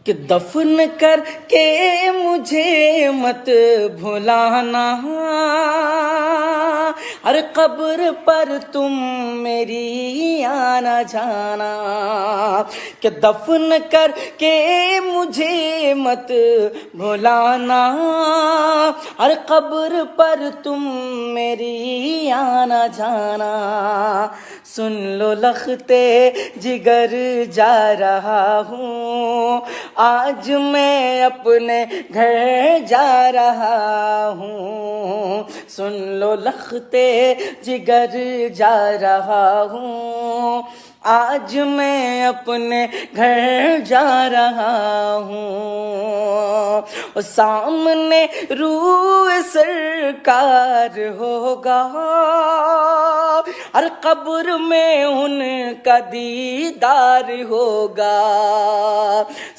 کہ دفن کر کے مجھے مت بھلانا، ہر قبر پر تم میری آنا جانا، کہ دفن کر کے مجھے مت بھلانا، ہر قبر پر تم میری آنا جانا۔ سن لو لختے جگر جا رہا ہوں، آج میں اپنے گھر جا رہا ہوں۔ سن لو لختے جگر جا رہا ہوں، آج میں اپنے گھر جا رہا ہوں۔ سامنے روح سرکار ہوگا، ہر قبر میں ان کا دیدار ہوگا۔